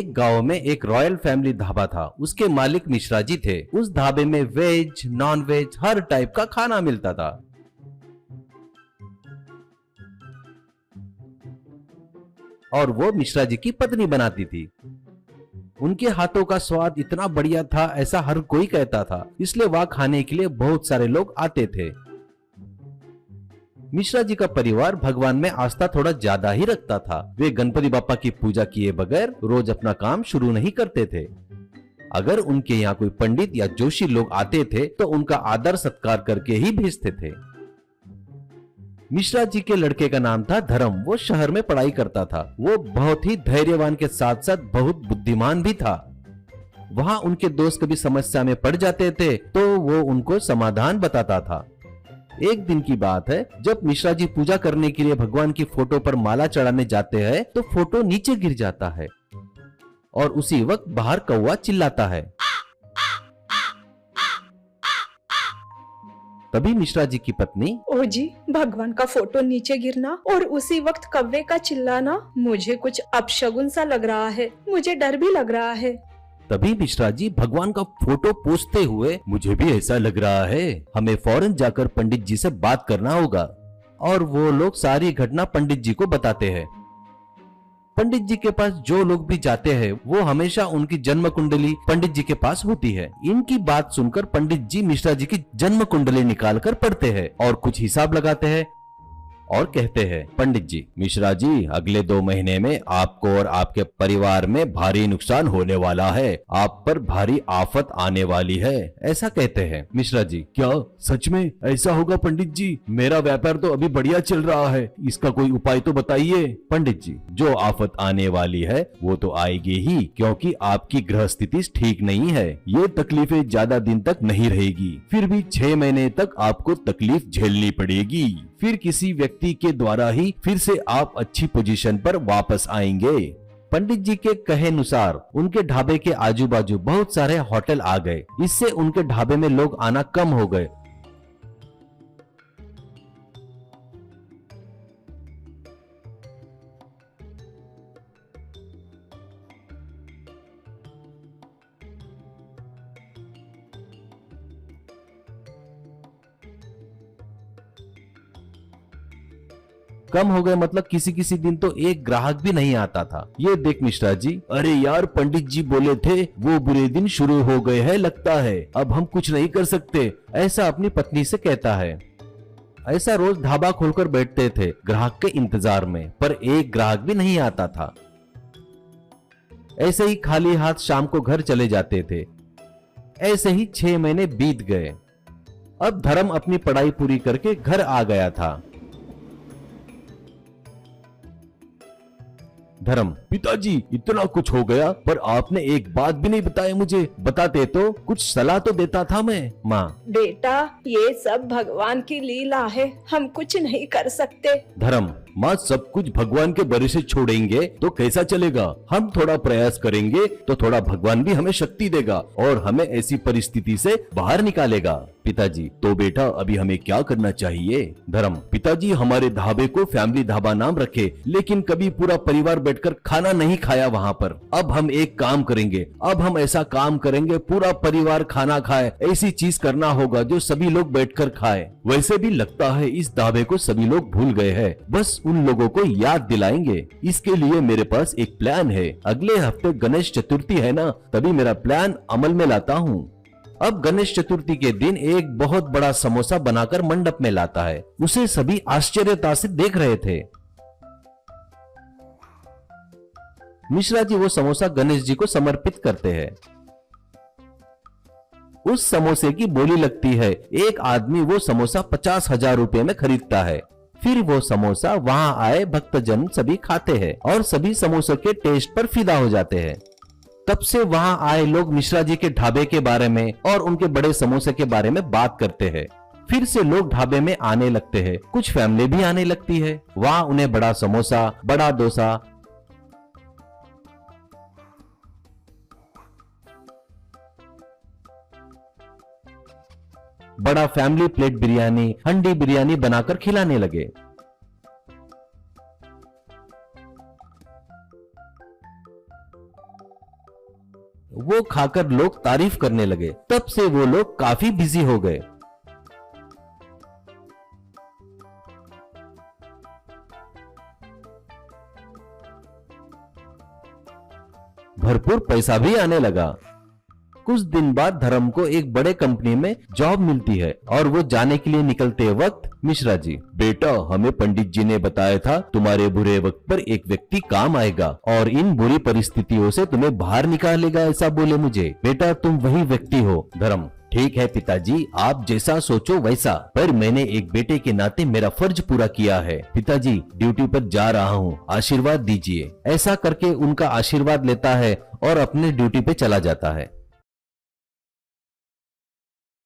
एक गांव में एक रॉयल फैमिली ढाबा था। उसके मालिक मिश्रा जी थे। उस ढाबे में वेज नॉन वेज हर टाइप का खाना मिलता था। और वो मिश्रा जी की पत्नी बनाती थी। उनके हाथों का स्वाद इतना बढ़िया था, ऐसा हर कोई कहता था, इसलिए वहां खाने के लिए बहुत सारे लोग आते थे। मिश्रा जी का परिवार भगवान में आस्था थोड़ा ज्यादा ही रखता था। वे गणपति बापा की पूजा किए बगैर रोज अपना काम शुरू नहीं करते थे। अगर उनके यहाँ कोई पंडित या जोशी लोग आते थे तो उनका आदर सत्कार करके ही भेजते थे। मिश्रा जी के लड़के का नाम था धर्म। वो शहर में पढ़ाई करता था। वो बहुत ही धैर्यवान के साथ साथ बहुत बुद्धिमान भी था। वहां उनके दोस्त कभी समस्या में पड़ जाते थे तो वो उनको समाधान बताता था। एक दिन की बात है, जब मिश्रा जी पूजा करने के लिए भगवान की फोटो पर माला चढ़ाने जाते हैं तो फोटो नीचे गिर जाता है और उसी वक्त बाहर कौवा चिल्लाता है। तभी मिश्रा जी की पत्नी, ओ जी, भगवान का फोटो नीचे गिरना और उसी वक्त कौवे का चिल्लाना, मुझे कुछ अपशगुन सा लग रहा है, मुझे डर भी लग रहा है। तभी मिश्रा जी भगवान का फोटो पोंछते हुए, मुझे भी ऐसा लग रहा है, हमें फौरन जाकर पंडित जी से बात करना होगा। और वो लोग सारी घटना पंडित जी को बताते हैं। पंडित जी के पास जो लोग भी जाते हैं वो हमेशा उनकी जन्म कुंडली पंडित जी के पास होती है। इनकी बात सुनकर पंडित जी मिश्रा जी की जन्म कुंडली निकाल कर पढ़ते हैं और कुछ हिसाब लगाते हैं और कहते हैं, पंडित जी, मिश्रा जी, अगले 2 महीने में आपको और आपके परिवार में भारी नुकसान होने वाला है, आप पर भारी आफत आने वाली है, ऐसा कहते हैं। मिश्रा जी, क्या सच में ऐसा होगा पंडित जी? मेरा व्यापार तो अभी बढ़िया चल रहा है, इसका कोई उपाय तो बताइए। पंडित जी, जो आफत आने वाली है वो तो आएगी ही, क्योंकि आपकी ग्रह स्थिति ठीक नहीं है। ये तकलीफें ज्यादा दिन तक नहीं रहेगी, फिर भी 6 महीने तक आपको तकलीफ झेलनी पड़ेगी। फिर किसी व्यक्ति के द्वारा ही फिर से आप अच्छी पोजीशन पर वापस आएंगे। पंडित जी के कहे अनुसार उनके ढाबे के आजू बाजू बहुत सारे होटल आ गए। इससे उनके ढाबे में लोग आना कम हो गए। कम हो गए मतलब किसी किसी दिन तो एक ग्राहक भी नहीं आता था। ये देख मिश्रा जी, अरे यार, पंडित जी बोले थे वो बुरे दिन शुरू हो गए हैं लगता है, अब हम कुछ नहीं कर सकते, ऐसा अपनी पत्नी से कहता है। ऐसा रोज ढाबा खोलकर बैठते थे ग्राहक के इंतजार में, पर एक ग्राहक भी नहीं आता था। ऐसे ही खाली हाथ शाम को घर चले जाते थे। ऐसे ही 6 महीने बीत गए। अब धर्म अपनी पढ़ाई पूरी करके घर आ गया था। धर्म, पिताजी, इतना कुछ हो गया पर आपने एक बात भी नहीं बताया मुझे, बताते तो कुछ सलाह तो देता था मैं। माँ, बेटा, ये सब भगवान की लीला है, हम कुछ नहीं कर सकते। धर्म, माँ, सब कुछ भगवान के भरोसे छोड़ेंगे तो कैसा चलेगा? हम थोड़ा प्रयास करेंगे तो थोड़ा भगवान भी हमें शक्ति देगा और हमें ऐसी परिस्थिति से बाहर निकालेगा। पिताजी, तो बेटा अभी हमें क्या करना चाहिए? धर्म, पिताजी, हमारे ढाबे को फैमिली ढाबा नाम रखे, लेकिन कभी पूरा परिवार बैठकर खाना नहीं खाया वहाँ पर। अब हम एक काम करेंगे, अब हम ऐसा काम करेंगे पूरा परिवार खाना खाए, ऐसी चीज करना होगा जो सभी लोग बैठकर खाए। वैसे भी लगता है इस ढाबे को सभी लोग भूल गए हैं, बस उन लोगों को याद दिलाएंगे। इसके लिए मेरे पास एक प्लान है। अगले हफ्ते गणेश चतुर्थी है ना, तभी मेरा प्लान अमल में लाता हूँ। अब गणेश चतुर्थी के दिन एक बहुत बड़ा समोसा बनाकर मंडप में लाता है। उसे सभी आश्चर्यता से देख रहे थे। मिश्रा जी वो समोसा गणेश जी को समर्पित करते हैं। उस समोसे की बोली लगती है। एक आदमी वो समोसा 50,000 रुपए में खरीदता है। फिर वो समोसा वहां आए भक्तजन सभी खाते हैं और सभी समोसे के टेस्ट पर फिदा हो जाते हैं। तब से वहां आए लोग मिश्रा जी के ढाबे के बारे में और उनके बड़े समोसे के बारे में बात करते हैं। फिर से लोग ढाबे में आने लगते हैं। कुछ फैमिली भी आने लगती है। वहां उन्हें बड़ा समोसा, बड़ा डोसा, बड़ा फैमिली प्लेट बिरयानी, हंडी बिरयानी बनाकर खिलाने लगे। वो खाकर लोग तारीफ करने लगे। तब से वो लोग काफी बिजी हो गए। भरपूर पैसा भी आने लगा। कुछ दिन बाद धर्म को एक बड़े कंपनी में जॉब मिलती है और वो जाने के लिए निकलते वक्त मिश्रा जी, बेटा हमें पंडित जी ने बताया था तुम्हारे बुरे वक्त पर एक व्यक्ति काम आएगा और इन बुरी परिस्थितियों से तुम्हें बाहर निकालेगा, ऐसा बोले मुझे। बेटा तुम वही व्यक्ति हो। धर्म, ठीक है पिताजी, आप जैसा सोचो वैसा, पर मैंने एक बेटे के नाते मेरा फर्ज पूरा किया है। पिताजी ड्यूटी पर जा रहा हूँ, आशीर्वाद दीजिए। ऐसा करके उनका आशीर्वाद लेता है और अपने ड्यूटी पे चला जाता है।